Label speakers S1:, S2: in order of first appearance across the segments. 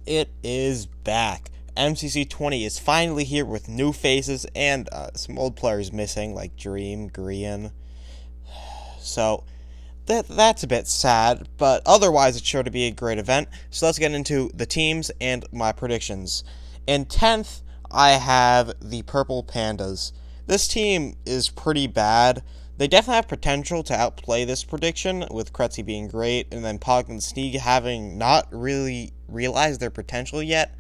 S1: It is back. MCC 20 is finally here with new faces and some old players missing, like Dream, Grian. So that's a bit sad, but otherwise it's sure to be a great event. So let's get into the teams and my predictions. In 10th, I have the Purple Pandas. This team is pretty bad. They definitely have potential to outplay this prediction, with Kretzy being great, and then Pog and Sneak having not really realized their potential yet.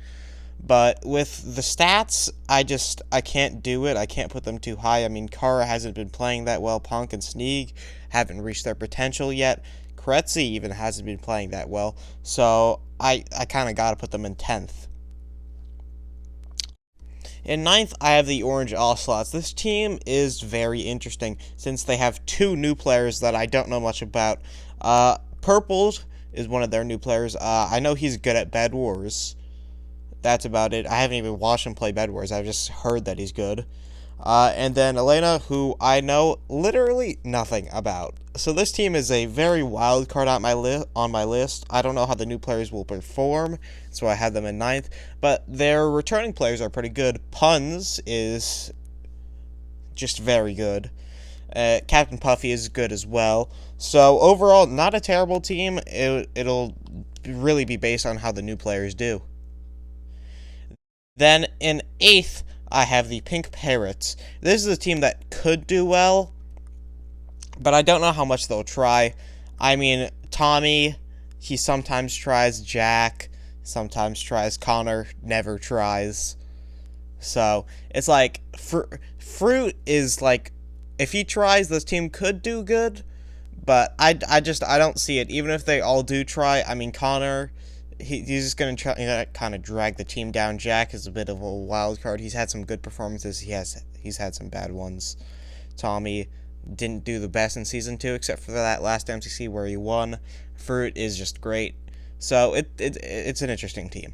S1: But with the stats, I can't do it. I can't put them too high. I mean, Kara hasn't been playing that well. Punk and Sneak haven't reached their potential yet. Kretzy even hasn't been playing that well. So I kind of got to put them in 10th. In 9th, I have the Orange Ocelots. This team is very interesting since they have two new players that I don't know much about. Purples is one of their new players. I know he's good at Bed Wars. That's about it. I haven't even watched him play Bed Wars. I've just heard that he's good. And then Elena, who I know literally nothing about. So this team is a very wild card on my list. I don't know how the new players will perform, so I had them in 9th. But their returning players are pretty good. Puns is just very good. Captain Puffy is good as well. So overall, not a terrible team. It'll really be based on how the new players do. Then in 8th, I have the Pink Parrots. This is a team that could do well, but I don't know how much they'll try. I mean, Tommy, he sometimes tries. Jack sometimes tries. Connor never tries. So it's like Fruit is like, if he tries, this team could do good, but I don't see it. Even if they all do try, I mean, Connor, he's just going to try kind of drag the team down. Jack is a bit of a wild card. He's had some good performances. He's had some bad ones. Tommy didn't do the best in Season 2, except for that last MCC where he won. Fruit is just great. So it's an interesting team.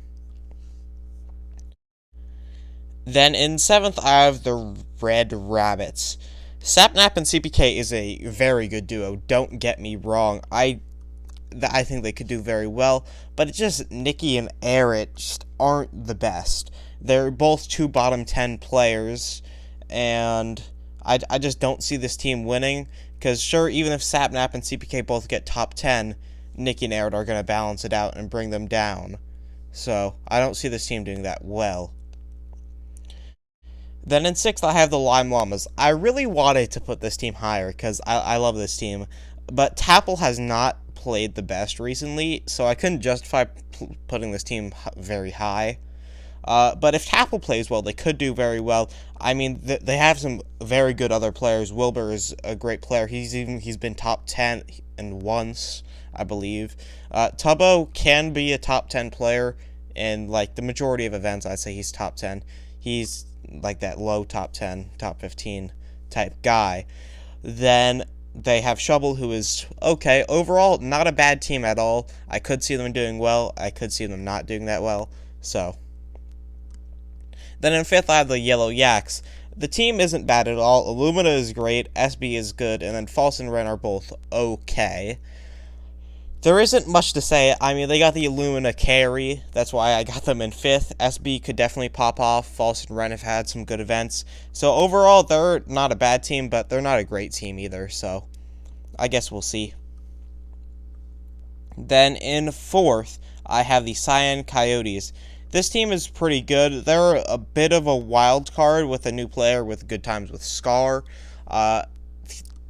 S1: Then in 7th, I have the Red Rabbits. Sapnap and CPK is a very good duo. Don't get me wrong. I think they could do very well, but it's just Nikki and Eric just aren't the best. They're both two bottom 10 players, and I just don't see this team winning, because sure, even if Sapnap and CPK both get top 10, Nikki and Eric are going to balance it out and bring them down. So I don't see this team doing that well. Then in 6th, I have the Lime Llamas. I really wanted to put this team higher, because I love this team, but Tapple has not played the best recently, so I couldn't justify putting this team very high. But if Tapple plays well, they could do very well. I mean, they have some very good other players. Wilbur is a great player. He's been top 10 and once, I believe. Tubbo can be a top 10 player in like the majority of events. I'd say he's top 10. He's like that low top 10, top 15 type guy. Then they have Shovel, who is okay. Overall, not a bad team at all. I could see them doing well. I could see them not doing that well. So then in 5th, I have the Yellow Yaks. The team isn't bad at all. Illumina is great. SB is good. And then False and Ren are both okay. There isn't much to say. I mean, they got the Illumina carry. That's why I got them in 5th. SB could definitely pop off. False and Ren have had some good events. So overall, they're not a bad team, but they're not a great team either. So I guess we'll see. Then in 4th, I have the Cyan Coyotes. This team is pretty good. They're a bit of a wild card with a new player with good times with Scar.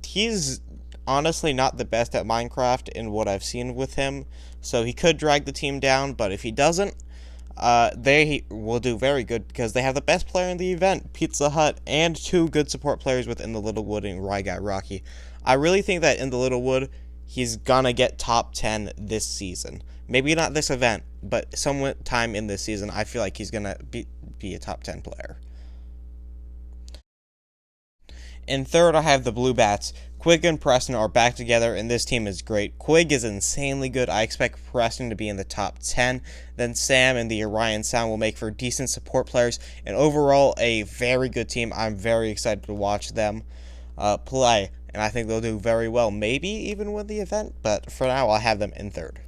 S1: He's honestly not the best at Minecraft in what I've seen with him, so he could drag the team down, but if he doesn't, they will do very good, because they have the best player in the event, Pizza Hut, and two good support players within the Littlewood and Rye Guy Rocky. I really think that in the Littlewood, he's gonna get top 10 this season. Maybe not this event, but sometime in this season, I feel like he's gonna be a top 10 player. In 3rd, I have the Blue Bats. Quig and Preston are back together, and this team is great. Quig is insanely good. I expect Preston to be in the top 10. Then Sam and the Orion Sound will make for decent support players, and overall, a very good team. I'm very excited to watch them play, and I think they'll do very well. Maybe even win the event, but for now, I'll have them in 3rd.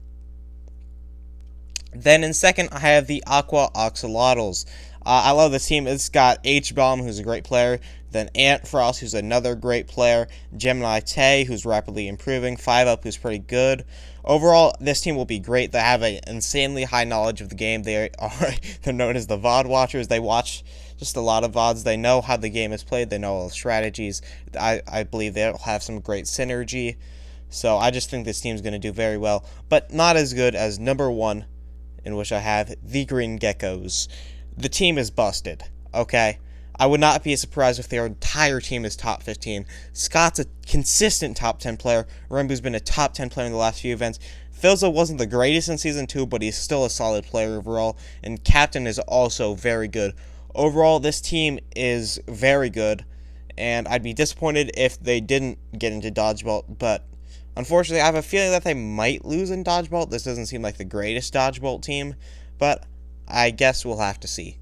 S1: Then in second, I have the Aqua Oxolotls. I love this team. It's got H-Bomb, who's a great player, then Ant Frost, who's another great player, Gemini Tay, who's rapidly improving, 5-Up, who's pretty good. Overall, this team will be great. They have an insanely high knowledge of the game. They're known as the VOD watchers. They watch just a lot of VODs. They know how the game is played. They know all the strategies. I believe they'll have some great synergy. So I just think this team's going to do very well, but not as good as number one, in which I have the Green Geckos. The team is busted, okay? I would not be surprised if their entire team is top 15. Scott's a consistent top 10 player. Rembu's been a top 10 player in the last few events. Filza wasn't the greatest in Season 2, but he's still a solid player overall. And Captain is also very good. Overall, this team is very good. And I'd be disappointed if they didn't get into Dodgeball. But unfortunately, I have a feeling that they might lose in Dodgeball. This doesn't seem like the greatest Dodgeball team. But I guess we'll have to see.